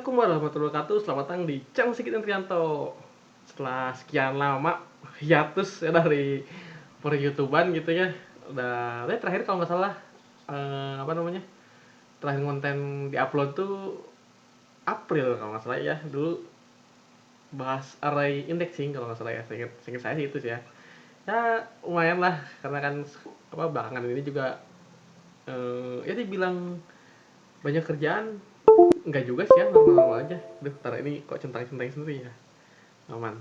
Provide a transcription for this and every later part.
Assalamualaikum warahmatullahi wabarakatuh. Selamat datang di Channel Sigit Trianto. Setelah sekian lama hiatus ya dari per YouTubean gitu ya. Terakhir kalau nggak salah apa namanya? Terakhir konten diupload tuh April kalau nggak salah ya. Dulu bahas array indexing kalau nggak salah ya. Seingat saya sih itu sih ya. Ya lumayan lah karena kan apa belakangan ini juga ya dibilang banyak kerjaan. Enggak juga sih ya, normal-normal aja. Duh, ntar ini kok centang-centang sendiri ya. Aman.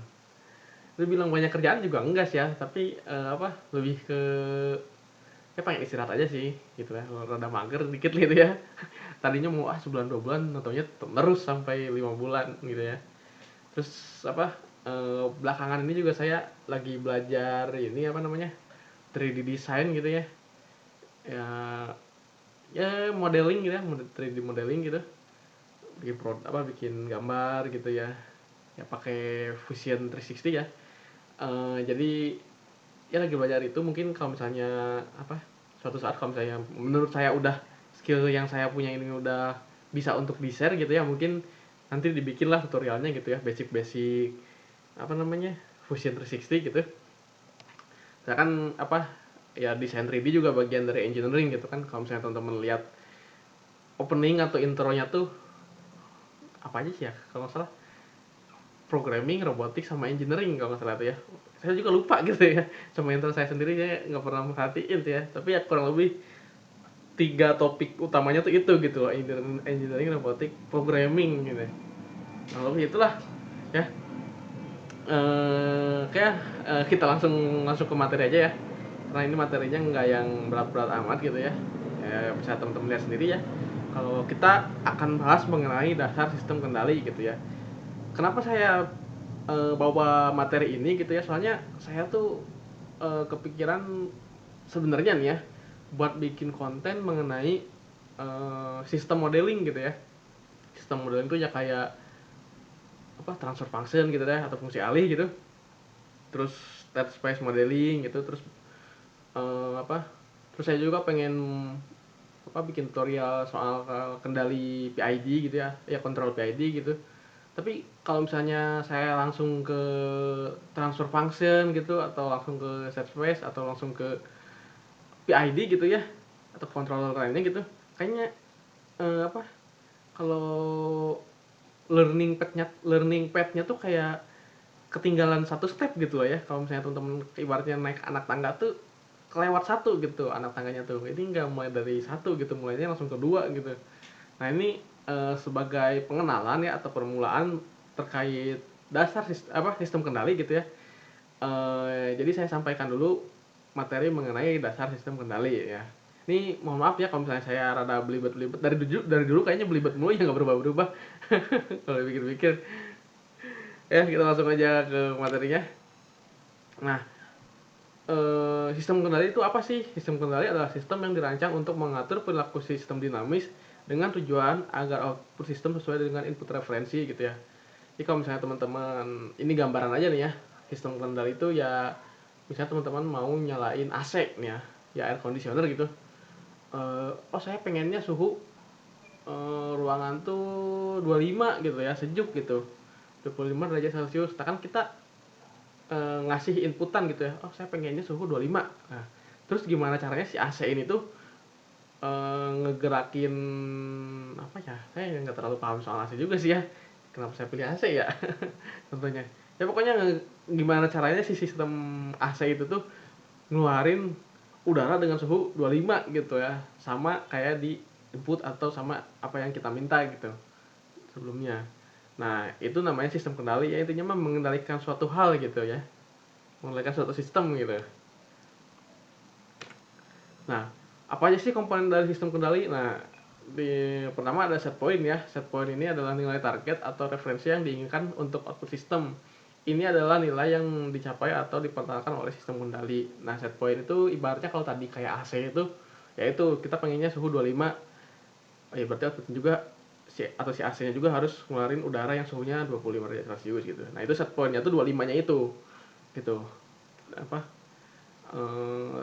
Lu bilang banyak kerjaan juga enggak sih ya, tapi apa lebih ke ya pengen istirahat aja sih gitu ya. Rada mager dikit gitu ya. Tadinya mau sebulan 2 bulan, nontonnya terus sampai 5 bulan gitu ya. Terus apa belakangan ini juga saya lagi belajar ini apa namanya 3D design gitu ya. Ya ya modeling gitu ya, 3D modeling gitu. Bikin gambar gitu ya. Ya pakai Fusion 360 ya. Jadi ya lagi belajar itu mungkin kalau misalnya apa suatu saat kalau misalnya menurut saya udah skill yang saya punya ini udah bisa untuk di share gitu ya mungkin nanti dibikin lah tutorialnya gitu ya basic apa namanya Fusion 360 gitu. Saya kan apa ya desain 3D juga bagian dari engineering gitu kan kalau misalnya teman-teman lihat opening atau intronya tuh apa aja sih ya kalau nggak salah programming, robotik, sama engineering kalau nggak salah tuh ya. Saya juga lupa gitu ya. Sama intro saya sendiri saya nggak pernah merhatiin tuh ya. Tapi ya kurang lebih 3 topik utamanya tuh itu gitu loh. Engineering, robotik, programming gitu. Nah lebih itulah ya. Kayak kita langsung langsung ke materi aja ya. Karena ini materinya nggak yang berat-berat amat gitu ya. Ya bisa teman-teman lihat sendiri ya. Kalau kita akan bahas mengenai dasar sistem kendali gitu ya. Kenapa saya bawa materi ini gitu ya soalnya saya tuh kepikiran sebenarnya nih ya buat bikin konten mengenai sistem modeling gitu ya. Sistem modeling tuh ya kayak apa transfer function gitu deh atau fungsi alih gitu, terus state space modeling gitu, terus apa terus saya juga pengen apa bikin tutorial soal kendali PID gitu ya kontrol PID gitu. Tapi kalau misalnya saya langsung ke transfer function gitu atau langsung ke set space atau langsung ke PID gitu ya atau controller lainnya gitu, kayaknya apa kalau learning padnya tuh kayak ketinggalan satu step gitu loh ya. Kalau misalnya teman-teman ibaratnya naik anak tangga tuh kelewat satu gitu anak tangganya tuh, ini nggak mulai dari satu gitu, mulainya langsung kedua gitu. Nah ini sebagai pengenalan ya atau permulaan terkait dasar sistem kendali gitu ya. Jadi saya sampaikan dulu materi mengenai dasar sistem kendali ya. Ini mohon maaf ya kalau misalnya saya rada belibet-belibet dari dulu kayaknya belibet mulu ya nggak berubah-berubah. Kalau pikir-pikir ya kita langsung aja ke materinya. Nah, sistem kendali itu apa sih? Sistem kendali adalah sistem yang dirancang untuk mengatur perilaku sistem dinamis dengan tujuan agar output sistem sesuai dengan input referensi gitu ya. Jadi kalau misalnya teman-teman ini gambaran aja nih ya, sistem kendali itu ya misalnya teman-teman mau nyalain AC nih ya air conditioner gitu. Oh saya pengennya suhu ruangan tuh 25 gitu ya, sejuk gitu. 25 derajat Celcius. Nah kan kita ngasih inputan gitu ya. Oh saya pengennya suhu 25. Nah, terus gimana caranya si AC ini tuh ngegerakin apa ya? Saya nggak terlalu paham soal AC juga sih ya. Kenapa saya pilih AC ya? Tentunya. Ya pokoknya gimana caranya si sistem AC itu tuh ngeluarin udara dengan suhu 25 gitu ya. Sama kayak di input atau sama apa yang kita minta gitu sebelumnya. Nah, itu namanya sistem kendali ya, intinya mah mengendalikan suatu hal gitu ya. Mengendalikan suatu sistem gitu. Nah, apa aja sih komponen dari sistem kendali? Nah, pertama ada set point ya. Set point ini adalah nilai target atau referensi yang diinginkan untuk output sistem. Ini adalah nilai yang dicapai atau dipertahankan oleh sistem kendali. Nah, set point itu ibaratnya kalau tadi kayak AC itu, yaitu kita pengennya suhu 25, ya berarti outputnya juga si AC-nya juga harus ngeluarin udara yang suhunya 25 derajat Celcius gitu. Nah, itu set point-nya tuh 25-nya itu. Gitu. Apa? Eh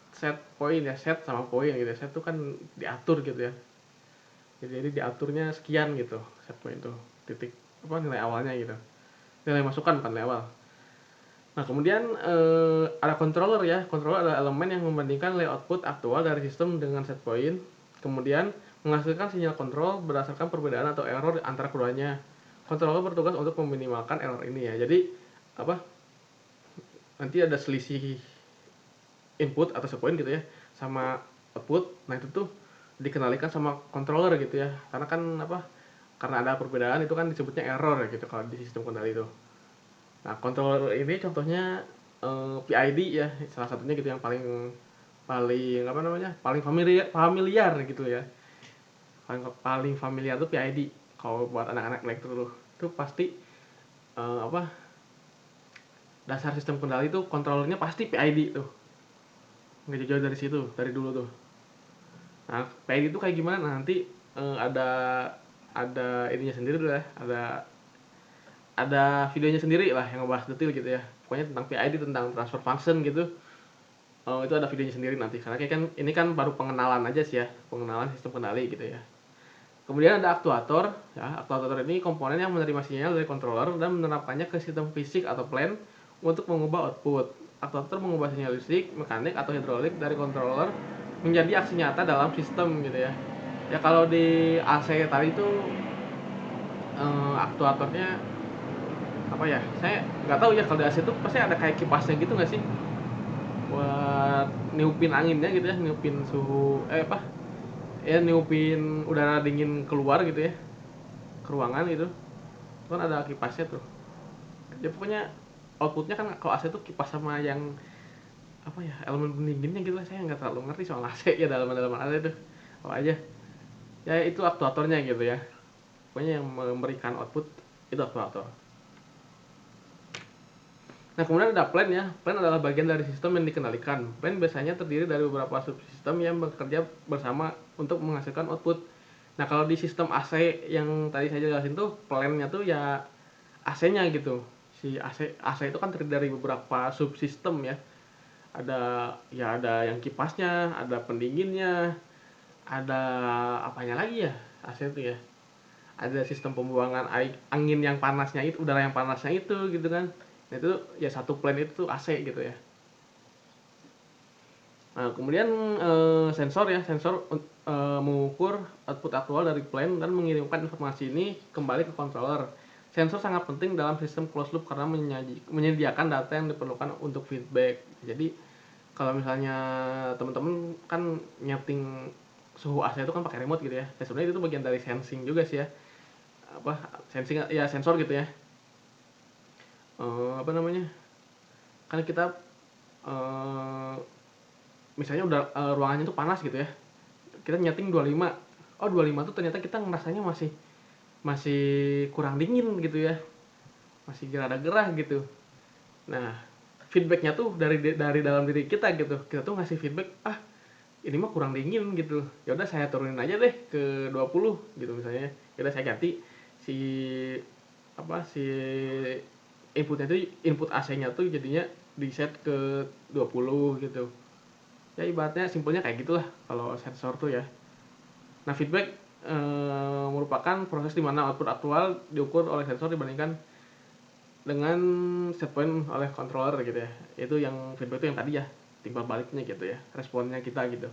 set point ya, set sama point gitu ya. Set tuh kan diatur gitu ya. Jadi diaturnya sekian gitu set point tuh, titik apa nilai awalnya gitu, nilai masukan bukan nilai awal. Nah kemudian ada controller ya. Controller adalah elemen yang membandingkan nilai output aktual dari sistem dengan set point, kemudian menghasilkan sinyal kontrol berdasarkan perbedaan atau error antara keduanya. Controller bertugas untuk meminimalkan error ini ya. Jadi apa, nanti ada selisih input atau set point gitu ya sama output. Nah itu tuh dikendalikan sama controller gitu ya. Karena kan apa? Karena ada perbedaan itu kan disebutnya error ya gitu kalau di sistem kendali itu. Nah, controller ini contohnya PID ya, salah satunya gitu yang paling paling apa namanya? Paling familiar gitu ya. Paling familiar tuh PID. Kalau buat anak-anak elektro tuh, itu pasti apa? Dasar sistem kendali itu controllernya pasti PID tuh. Nggak jauh dari situ, dari dulu tuh. Nah, PID itu kayak gimana? Nah, nanti ada ininya sendiri tuh ya, ada videonya sendiri lah yang ngebahas detail gitu ya. Pokoknya tentang PID, tentang transfer function gitu. Oh, itu ada videonya sendiri nanti. Karena kayak kan ini kan baru pengenalan aja sih ya, pengenalan sistem kendali gitu ya. Kemudian ada aktuator, ya. Aktuator ini komponen yang menerima sinyal dari controller dan menerapkannya ke sistem fisik atau plant untuk mengubah output. Aktuator mengubah sinyal listrik, mekanik atau hidrolik dari controller menjadi aksi nyata dalam sistem gitu ya. Ya kalau di AC tadi itu aktuatornya apa ya? Saya nggak tahu ya kalau di AC itu pasti ada kayak kipasnya gitu nggak sih? Buat niupin anginnya gitu ya, niupin suhu apa ya, niupin udara dingin keluar gitu ya ke ruangan gitu. Itu kan ada kipasnya tuh ya. Pokoknya outputnya kan kalau AC tuh kipas sama yang apa ya, elemen pendinginnya gitu lah. Saya nggak terlalu ngerti soal AC ya, dalaman AC itu apa aja ya. Itu aktuatornya gitu ya, pokoknya yang memberikan output itu aktuator. Nah, kemudian ada plan ya. Plan adalah bagian dari sistem yang dikendalikan. Plan biasanya terdiri dari beberapa subsistem yang bekerja bersama untuk menghasilkan output. Nah, kalau di sistem AC yang tadi saya jelasin tuh, plannya tuh ya AC-nya gitu. Si AC itu kan terdiri dari beberapa subsistem ya. Ada yang kipasnya, ada pendinginnya, ada apanya lagi ya AC itu ya. Ada sistem pembuangan angin yang panasnya itu, udara yang panasnya itu gitu kan. Nah, itu ya satu plan itu AC gitu ya. Nah, kemudian sensor ya, sensor mengukur output aktual dari plan dan mengirimkan informasi ini kembali ke controller. Sensor sangat penting dalam sistem closed loop karena menyediakan data yang diperlukan untuk feedback. Jadi kalau misalnya teman-teman kan nyeting suhu AC itu kan pakai remote gitu ya. Ya sebenarnya itu bagian dari sensing juga sih ya. Apa sensing ya, sensor gitu ya. Apa namanya? Kan kita eh, misalnya udah ruangannya tuh panas gitu ya, kita nyeting 25. Oh 25 tuh ternyata kita ngerasanya masih masih kurang dingin gitu ya, masih gerah-gerah gitu. Nah feedbacknya tuh dari dalam diri kita gitu, kita tuh ngasih feedback, ah ini mah kurang dingin gitu, ya udah saya turunin aja deh ke 20 gitu misalnya. Ya udah saya ganti si apa si inputnya tuh, input AC-nya tuh jadinya di set ke 20 gitu. Ya ibaratnya simpelnya kayak gitulah kalau sensor tuh ya. Nah feedback merupakan proses di mana output aktual diukur oleh sensor dibandingkan dengan set point oleh controller gitu ya. Itu yang feedback itu yang tadi ya, timbal baliknya gitu ya, responnya kita gitu.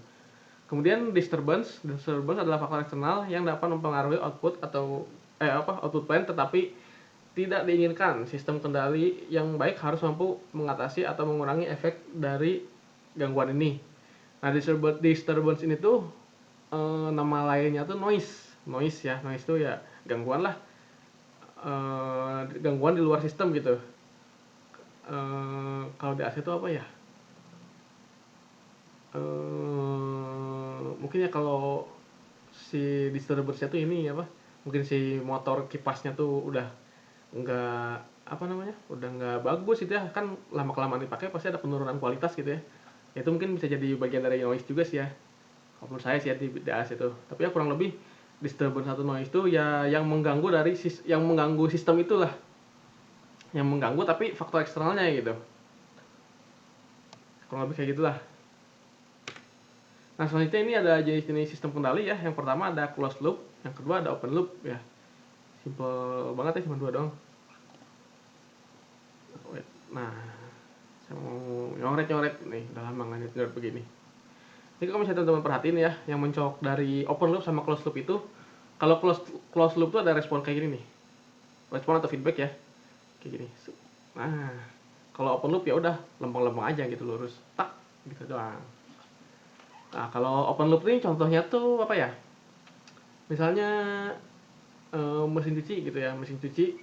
Kemudian disturbance adalah faktor eksternal yang dapat mempengaruhi output atau output plan tetapi tidak diinginkan. Sistem kendali yang baik harus mampu mengatasi atau mengurangi efek dari gangguan ini. Nah, disturbance ini tuh nama lainnya tuh noise ya. Noise tuh ya gangguan lah, gangguan di luar sistem gitu. Kalau di AC itu apa ya, mungkin ya kalau si disturbance-nya tuh ini apa, mungkin si motor kipasnya tuh udah nggak apa namanya, udah nggak bagus gitu ya. Kan lama kelamaan dipakai pasti ada penurunan kualitas gitu ya. Itu mungkin bisa jadi bagian dari noise juga sih ya, menurut saya sih ya, di DAS itu. Tapi ya kurang lebih disturbance atau noise itu ya yang mengganggu yang mengganggu sistem itulah, yang mengganggu tapi faktor eksternalnya gitu, kurang lebih kayak gitulah. Nah, selanjutnya ini ada jenis-jenis sistem kendali ya. Yang pertama ada closed loop, yang kedua ada open loop ya. Simple banget ya, cuma dua doang. Wait. Nah, saya mau nyoret-nyoret nih, udah lama nggak nyoret begini. Ini kalau misalnya teman-teman perhatiin ya, yang mencolok dari open loop sama closed loop itu, kalau closed loop itu ada respon kayak gini nih, respon atau feedback ya, kayak gini. Nah, kalau open loop ya udah lempeng-lempeng aja gitu, lurus, tak gitu doang. Nah, kalau open loop ini contohnya tuh apa ya? Misalnya mesin cuci gitu ya, mesin cuci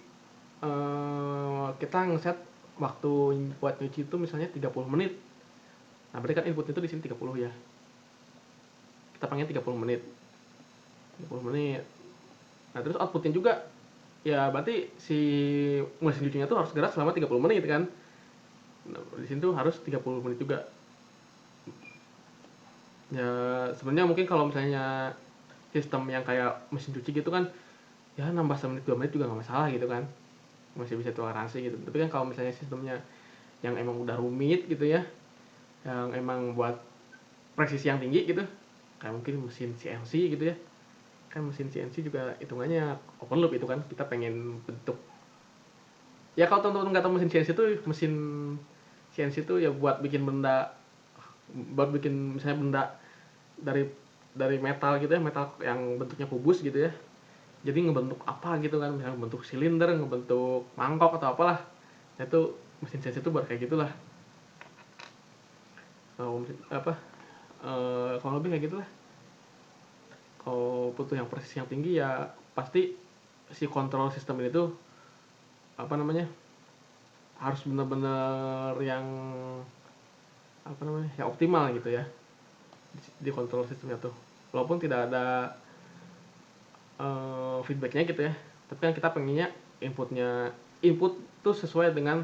kita ngeset waktu buat nyuci itu misalnya 30 menit. Nah, berarti kan input itu di sini 30 ya. Kita pengen 30 menit. 30 menit. Nah, terus outputnya juga ya berarti si mesin cucinya tuh harus gerak selama 30 menit kan. Nah, di sini tuh harus 30 menit juga. Ya, sebenarnya mungkin kalau misalnya sistem yang kayak mesin cuci gitu kan, ya nambah semenit 2 menit juga nggak masalah gitu kan, masih bisa toleransi gitu. Tapi kan kalau misalnya sistemnya yang emang udah rumit gitu ya, yang emang buat presisi yang tinggi gitu, kayak mungkin mesin CNC gitu ya, kan mesin CNC juga hitungannya open loop itu kan, kita pengen bentuk ya. Kalau teman-teman nggak tahu mesin CNC itu, mesin CNC itu ya buat bikin benda, buat bikin misalnya benda dari metal gitu ya, metal yang bentuknya kubus gitu ya, jadi ngebentuk apa gitu kan, misalnya ngebentuk silinder, ngebentuk mangkok atau apalah. Nah, itu mesin CNC itu buat kayak gitulah. Kalau apa kalau lebih kayak gitulah. Kalau butuh yang presisi yang tinggi ya pasti si kontrol sistem ini tuh apa namanya, harus benar-benar yang apa namanya, yang optimal gitu ya di kontrol sistemnya tuh, walaupun tidak ada feedbacknya gitu ya, tapi kan kita pengennya input tuh sesuai dengan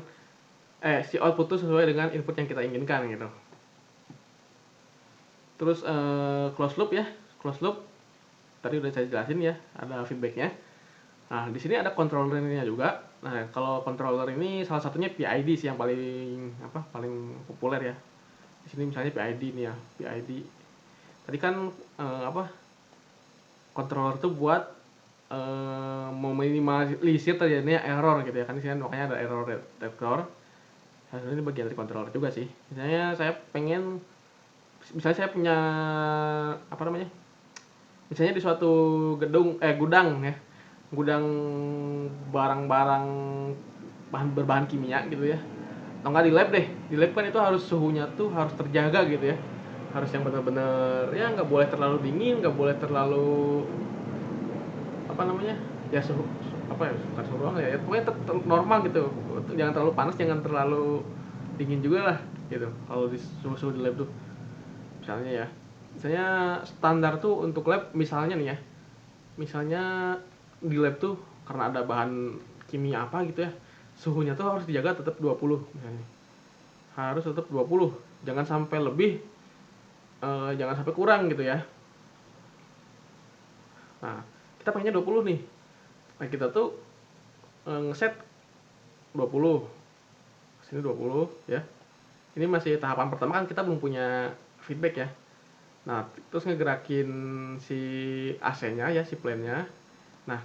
si output tuh sesuai dengan input yang kita inginkan gitu. Terus close loop ya, close loop tadi udah saya jelasin ya, ada feedbacknya. Nah, di sini ada controllernya juga. Nah, kalau controller ini salah satunya PID sih yang paling paling populer ya. Di sini misalnya PID nih ya, PID. Tadi kan controller tuh buat meminimalisir terjadinya error gitu ya. Kan di sini makanya ada error detector. Hasilnya ini bagian dari controller juga sih. Misalnya saya punya apa namanya? Misalnya di suatu gudang ya, gudang barang-barang berbahan kimia gitu ya, atau nggak di lab deh. Di lab kan itu harus suhunya tuh harus terjaga gitu ya, harus yang benar-benar ya, nggak boleh terlalu dingin, nggak boleh terlalu apa namanya ya, suhu apa ya, bukan suhu ruangan ya, pokoknya normal gitu, jangan terlalu panas, jangan terlalu dingin juga lah gitu kalau di suhu di lab tuh. Misalnya standar tuh untuk lab misalnya nih ya, misalnya di lab tuh karena ada bahan kimia apa gitu ya, suhunya tuh harus dijaga tetap 20 misalnya, harus tetap 20, jangan sampai lebih, jangan sampai kurang gitu ya. Nah, kita pengennya 20 nih. Nah, kita tuh ngeset 20, sini 20 ya. Ini masih tahapan pertama kan, kita belum punya feedback ya. Nah, terus ngegerakin si AC-nya ya, si plan-nya. Nah,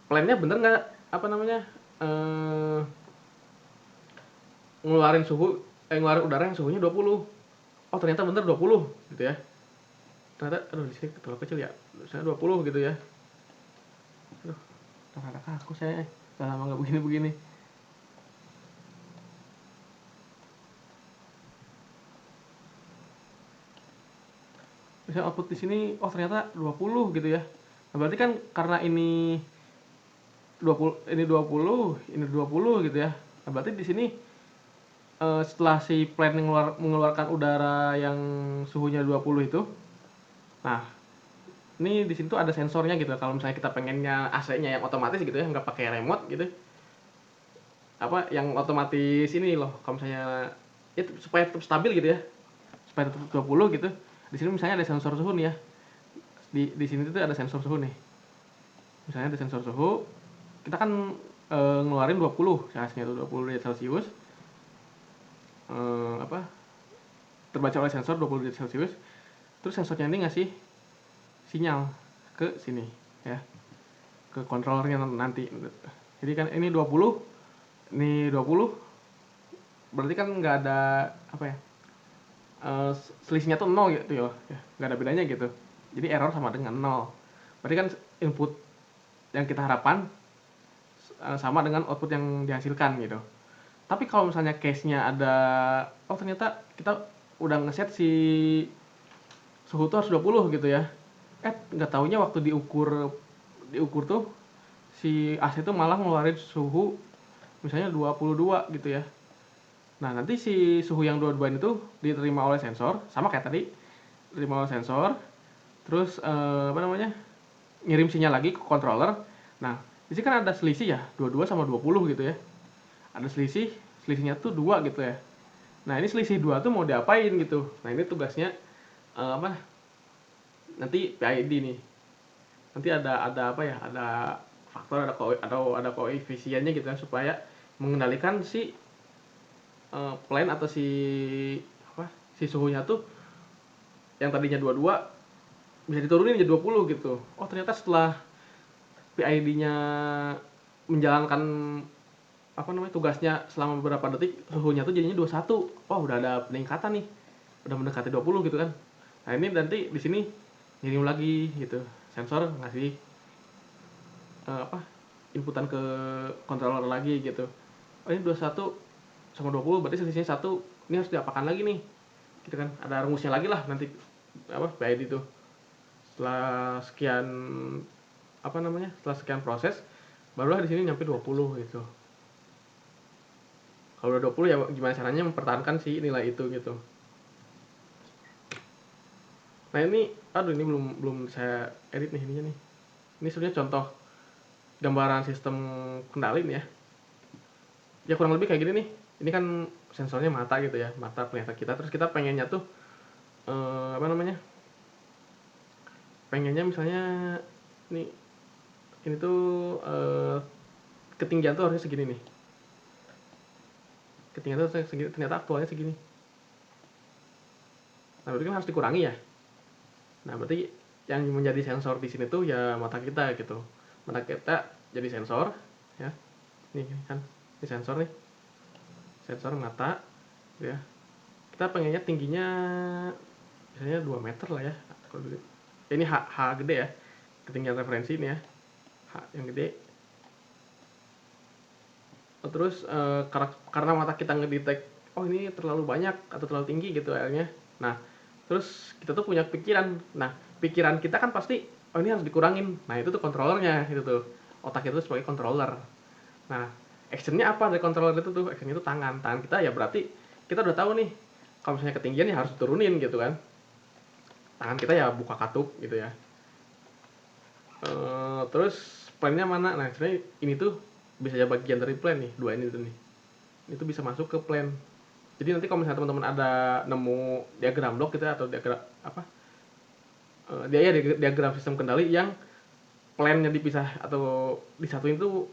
plan-nya bener nggak apa namanya, eh ngeluarin udara yang suhunya 20. Oh, ternyata bener 20 gitu ya. Ternyata aduh, di sini terlalu kecil ya. Saya 20 gitu ya. Aduh, ternyata kaku saya. Udah lama nggak begini-begini. Bisa output di sini, oh ternyata 20 gitu ya. Nah, berarti kan karena ini 20, ini 20 gitu ya. Nah, berarti di sini setelah si plant mengeluarkan udara yang suhunya 20 itu, nah ini di situ ada sensornya gitu. Kalau misalnya kita pengennya AC-nya yang otomatis gitu ya, nggak pakai remote gitu, apa yang otomatis ini loh, kalau misalnya itu supaya tetap stabil gitu ya, supaya tetap 20 gitu. Di sini misalnya ada sensor suhu nih ya. Di sini tuh ada sensor suhu nih. Misalnya ada sensor suhu, kita kan ngeluarin 20, hasilnya itu 20 derajat Celcius. Apa? Terbaca oleh sensor 20 derajat Celcius. Terus sensornya ini ngasih sinyal ke sini ya, ke controllernya nanti. Jadi kan ini 20, ini 20, berarti kan nggak ada apa ya, selisihnya tuh 0 gitu ya, nggak ada bedanya gitu. Jadi error sama dengan 0. Berarti kan input yang kita harapkan sama dengan output yang dihasilkan gitu. Tapi kalau misalnya case-nya ada, oh ternyata kita udah ngeset si suhu tuh harus 20 gitu ya. Nggak taunya waktu diukur tuh si AC tuh malah ngeluarin suhu misalnya 22 gitu ya. Nah, nanti si suhu yang 22 itu diterima oleh sensor, sama kayak tadi, diterima oleh sensor, terus apa namanya, ngirim sinyal lagi ke controller. Nah, di sini kan ada selisih ya, 22 sama 20 gitu ya. Ada selisihnya tuh 2 gitu ya. Nah, ini selisih 2 tuh mau diapain gitu. Nah, ini tugasnya apa? Nanti PID nih. Nanti ada apa ya? Ada faktor, ada koefisiennya gitu ya, supaya mengendalikan si plan atau si apa? Si suhunya tuh yang tadinya 22 bisa diturunin jadi 20 gitu. Oh, ternyata setelah PID-nya menjalankan apa namanya, tugasnya selama beberapa detik, suhunya tuh jadinya 21. Oh, udah ada peningkatan nih. Udah mendekati 20 gitu kan. Nah, ini nanti di sini ngirim lagi gitu. Sensor ngasih apa? Inputan ke controller lagi gitu. Oh, ini 21 sama 20 berarti selisihnya 1. Ini harus diapakan lagi nih. Gitu kan. Ada rumusnya lagi lah nanti apa PID itu. Setelah sekian apa namanya? Setelah sekian proses barulah di sini nyampe 20 gitu. Kalau udah 20 ya gimana caranya mempertahankan si nilai itu gitu. Nah, ini aduh, ini belum belum saya edit nih ininya nih. Ini sebenarnya contoh gambaran sistem kendali nih ya. Ya kurang lebih kayak gini nih. Ini kan sensornya mata gitu ya, mata penglihatan kita. Terus kita pengennya tuh apa namanya? Pengennya misalnya nih, ini tuh ketinggian tuh harusnya segini nih. Ketinggian tuh segini, ternyata aktualnya segini. Nah, berarti kan harus dikurangi ya. Nah, berarti yang menjadi sensor di sini tuh ya mata kita gitu. Mata kita jadi sensor ya. Nih kan, ini sensor nih. Sensor mata ya. Kita pengennya tingginya misalnya 2 meter lah ya. Kalau ini H gede ya. Ketinggian referensi ini ya. H yang gede. Terus karena mata kita ngedetect, oh ini terlalu banyak atau terlalu tinggi gitu airnya. Nah, terus kita tuh punya pikiran. Nah, pikiran kita kan pasti, oh ini harus dikurangin. Nah, itu tuh controllernya itu tuh. Otak itu sebagai controller. Nah, actionnya apa dari controller itu tuh? Actionnya itu tangan. Tangan kita ya berarti kita udah tahu nih, kalau misalnya ketinggian ya harus diturunin gitu kan. Tangan kita ya buka katup gitu ya. Terus plannya mana? Nah, sebenarnya ini tuh bisa jadi bagian dari plan nih, dua ini tuh nih. Itu bisa masuk ke plan. Jadi nanti kalau misalnya teman-teman ada nemu diagram block gitu ya, atau diagram apa? Dia ya diagram sistem kendali yang plannya dipisah atau disatuin tuh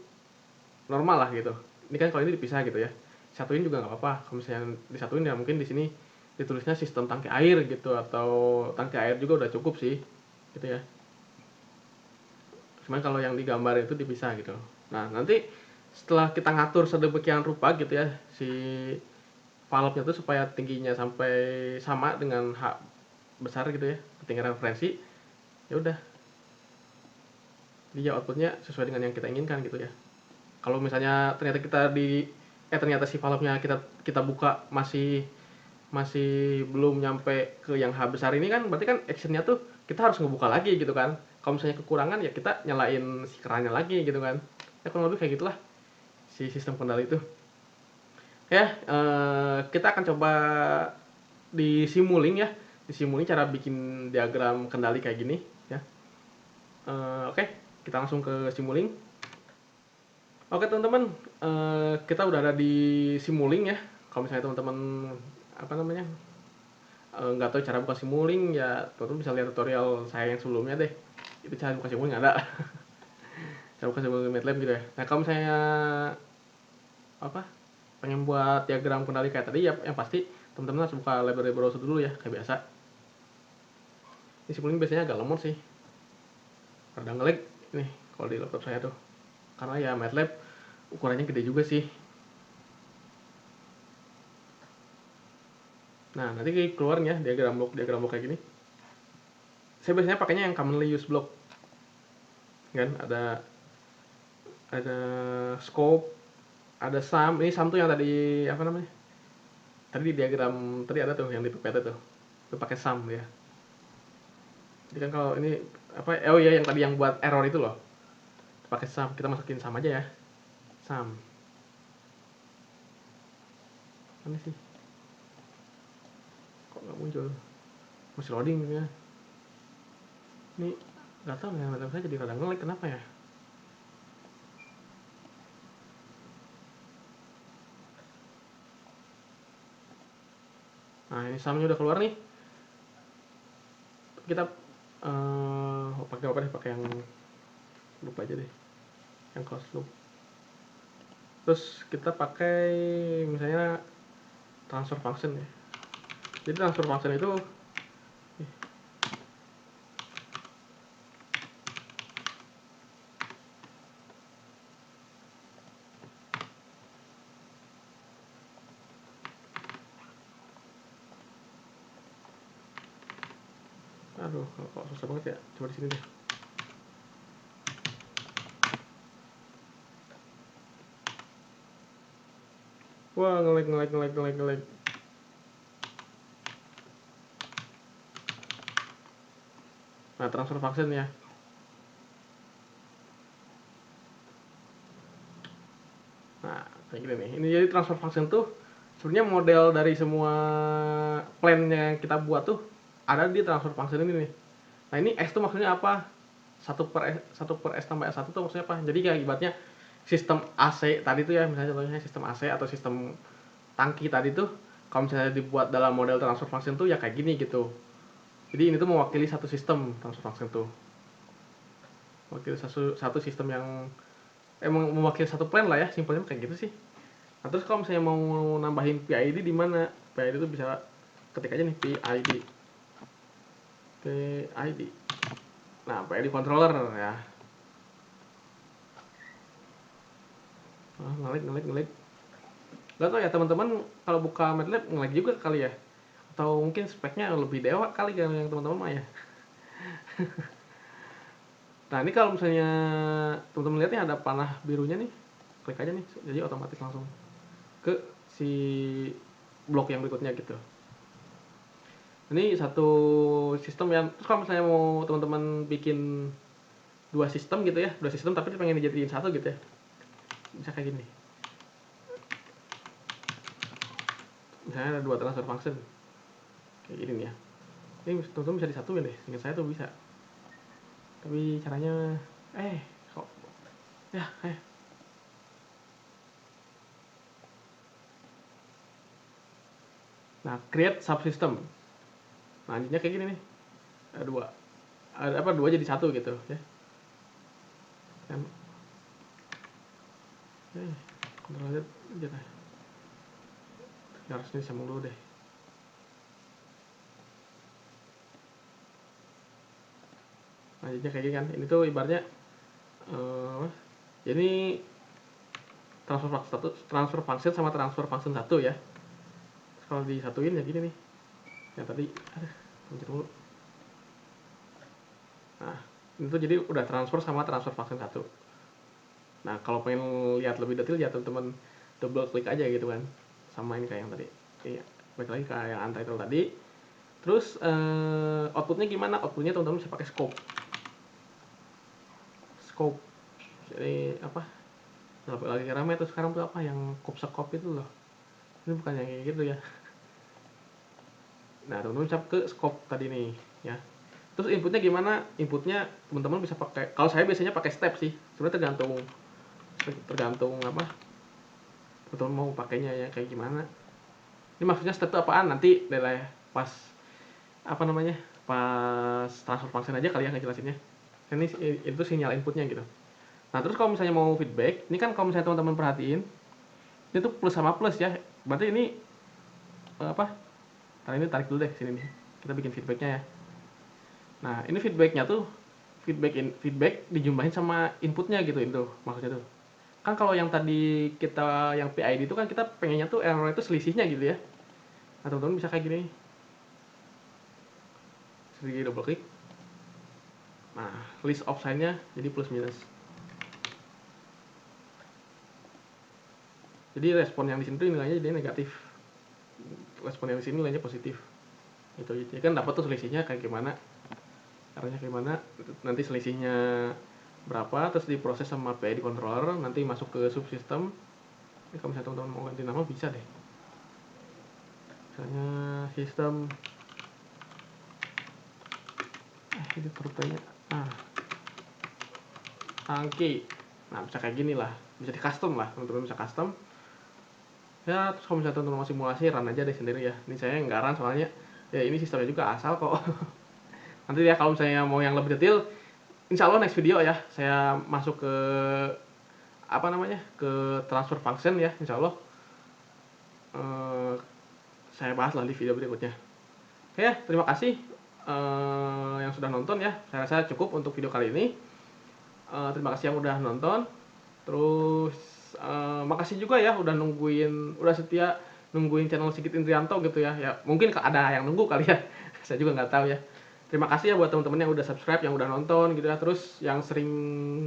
normal lah gitu. Ini kan kalau ini dipisah gitu ya. Satuin juga nggak apa-apa. Kalau misalnya disatuin ya mungkin di sini ditulisnya sistem tangki air gitu, atau tangki air juga udah cukup sih gitu ya. Cuman kalau yang digambar itu dipisah gitu. Nah, nanti setelah kita ngatur sedemikian rupa gitu ya, si valve-nya tuh supaya tingginya sampai sama dengan H besar gitu ya, ketinggian referensi, ya udah. Dia outputnya sesuai dengan yang kita inginkan gitu ya. Kalau misalnya ternyata ternyata si valve-nya kita buka masih masih belum nyampe ke yang H besar ini kan, berarti kan action-nya tuh kita harus ngebuka lagi gitu kan. Kalau misalnya kekurangan ya kita nyalain si kerannya lagi gitu kan. Ya kurang lebih kayak gitulah si sistem kendali itu. Ya, kita akan coba di Simulink ya. Di Simulink cara bikin diagram kendali kayak gini ya. Oke, kita langsung ke Simulink. Oke teman-teman, kita udah ada di Simulink ya. Kalau misalnya teman-teman apa namanya, nggak tahu cara buka Simulink ya, teman-teman bisa lihat tutorial saya yang sebelumnya deh. Itu cara buka Simulink ada. Cara buka Simulink MATLAB gitu ya. Nah, kalau misalnya apa, pengen buat diagram kendali kayak tadi ya, yang pasti teman-teman harus buka library browser dulu ya, kayak biasa. Disiplin biasanya agak lemot sih, rada ngelag nih kalau di laptop saya tuh, karena ya MATLAB ukurannya gede juga sih. Nah nanti keluarnya diagram blok kayak gini. Saya biasanya pakainya yang commonly used block kan, ada scope, ada sum. Ini sum tuh yang tadi apa namanya, tadi di diagram tadi ada tuh yang di PPT tuh, itu pakai sum ya. Jadi kan kalau ini apa, oh iya yang tadi yang buat error itu loh, pakai sum. Kita masukin sum aja ya, sum. Mana sih, kok nggak muncul, masih loading ya ini. Nggak tahu nih, laptop saya jadi kadang ngelag kenapa ya. Nah ini sumnya udah keluar nih. Kita pakai apa deh, pakai yang lupa aja deh, yang close loop. Terus kita pakai misalnya transfer function ya. Jadi transfer function itu aduh kok susah banget ya, coba di sini deh. Wah ngelag. Nah transfer function ya. Nah kayak gini nih, ini jadi transfer function tuh sebenarnya model dari semua plan yang kita buat tuh ada di transfer function ini nih. Nah ini X tuh maksudnya apa, 1 per S tambah S1 tuh maksudnya apa. Jadi kayak ibaratnya sistem AC tadi tuh ya, misalnya contohnya sistem AC atau sistem tangki tadi tuh, kalau misalnya dibuat dalam model transfer function tuh ya kayak gini gitu. Jadi ini tuh mewakili satu sistem transfer function tuh, mewakili satu sistem yang emang mewakili satu plan lah ya, simpelnya kayak gitu sih. Nah terus kalau misalnya mau nambahin PID di mana, PID itu bisa ketik aja nih PID. Nah PID controller ya. Ngelag. Gak tau ya teman-teman, kalau buka MATLAB ngelag juga kali ya, atau mungkin speknya lebih dewa kali kan yang teman-teman mah ya. Nah ini kalau misalnya teman-teman lihat nih ada panah birunya nih, klik aja nih, jadi otomatis langsung ke si blok yang berikutnya gitu. Ini satu sistem yang, terus kalau misalnya mau teman-teman bikin dua sistem gitu ya, dua sistem tapi pengen dijadiin satu gitu ya, bisa kayak gini. Misalnya ada dua transfer function kayak gini nih ya, ini teman-teman bisa disatuin deh, seingat saya tuh bisa. Tapi caranya kok ya nah create subsystem. Nah lanjutnya kayak gini nih, ada dua, ada apa, dua jadi satu gitu ya kan. Kontrol Z aja deh, harusnya sambung dulu deh. Lanjutnya kayak gini kan, ini tuh ibaratnya jadi transfer function sama transfer function satu ya. Terus kalau disatuin ya gini nih, yang tadi pencet dulu. Nah ini tuh jadi udah transfer sama transfer function satu. Nah kalau pengen lihat lebih detail ya teman-teman double klik aja gitu kan, sama ini kayak yang tadi. Iya, balik lagi ke yang untitled tadi. Terus outputnya gimana? Outputnya teman-teman bisa pakai scope. Jadi apa? Lagi rame tuh sekarang tuh apa yang scope itu loh. Ini bukan yang kayak gitu ya. Nah teman-teman bisa ke scope tadi nih ya. Terus inputnya gimana? Inputnya teman-teman bisa pakai, kalau saya biasanya pakai step sih. Sebenarnya tergantung apa teman-teman mau pakainya ya kayak gimana. Ini maksudnya step itu apaan? Nanti deh lah ya, pas apa namanya, pas transfer function aja kali ya ngejelasinnya. Ini itu sinyal inputnya gitu. Nah terus kalau misalnya mau feedback, ini kan kalau misalnya teman-teman perhatiin, ini tuh plus sama plus ya. Berarti ini apa? Nah ini tarik dulu deh sini nih. Kita bikin feedbacknya ya. Nah, ini feedbacknya tuh feedback dijumlahin sama inputnya gitu itu maksudnya tuh. Kan kalau yang tadi kita yang PID itu kan kita pengennya tuh error itu selisihnya gitu ya. Nah, teman-teman bisa kayak gini. Sedikit double klik. Nah, list of sign-nya jadi plus minus. Jadi respon yang di sini tuh nilainya jadi negatif. Respon yang di sini nilainya positif. Gitu. Jadi kan dapat tuh selisihnya kayak gimana. Caranya kayak gimana? Nanti selisihnya berapa terus diproses sama PID controller, nanti masuk ke subsystem. Ini kalau misalnya teman-teman mau ganti nama bisa deh. Misalnya sistem ini rutenya angki. Nah, bisa kayak gini lah, bisa di custom lah, teman-teman bisa custom ya. Terus kalau misalnya teman-teman mau simulasi, run aja deh sendiri ya. Ini saya nggak run soalnya ya ini sistemnya juga asal kok. Nanti ya kalau misalnya mau yang lebih detail, insya Allah next video ya saya masuk ke apa namanya, ke transfer function ya, insya Allah saya bahas lah di video berikutnya. Oke ya, terima kasih yang sudah nonton ya. Saya rasa cukup untuk video kali ini. Terima kasih yang udah nonton. Terus makasih juga ya udah udah setia nungguin channel Sigit Indrianto gitu ya. Ya mungkin ada yang nunggu kali ya. Saya juga nggak tahu ya. Terima kasih ya buat teman-teman yang udah subscribe, yang udah nonton gitu ya. Terus yang sering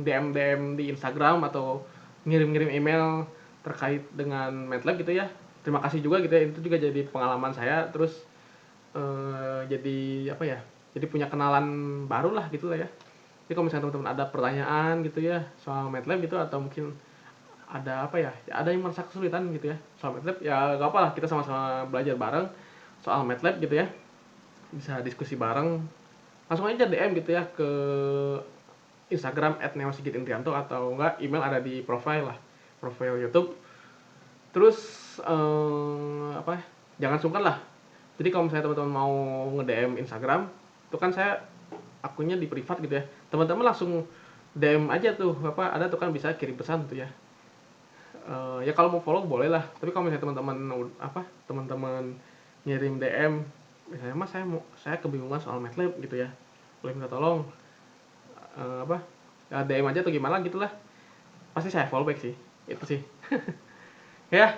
DM di Instagram atau ngirim-ngirim email terkait dengan MATLAB gitu ya. Terima kasih juga gitu ya. Itu juga jadi pengalaman saya. Terus jadi apa ya? Jadi punya kenalan baru lah gitu lah ya. Jadi kalau misalnya teman-teman ada pertanyaan gitu ya soal MATLAB gitu, atau mungkin ada apa ya, ada yang merasa kesulitan gitu ya soal MATLAB, ya gak apa lah, kita sama-sama belajar bareng soal MATLAB gitu ya, bisa diskusi bareng. Langsung aja DM gitu ya ke Instagram @neosigitindrianto, atau enggak email ada di profile lah, profile YouTube. Terus apa, jangan sungkan lah. Jadi kalau misalnya teman-teman mau nge-DM Instagram, itu kan saya akunnya di privat gitu ya, teman-teman langsung DM aja tuh, apa ada tuh kan bisa kirim pesan tuh ya. Ya kalau mau follow boleh lah, tapi kalau misalnya teman-teman teman-teman ngirim DM misalnya, mas saya kebingungan soal MATLAB gitu ya, boleh minta tolong apa ya, DM aja tuh gimana gitulah, pasti saya follow back sih, itu sih. Ya,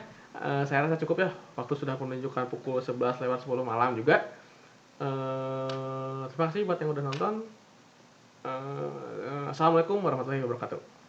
saya rasa cukup ya, waktu sudah menunjukkan pukul 11:10 malam juga. Terima kasih buat yang udah nonton. Assalamualaikum warahmatullahi wabarakatuh.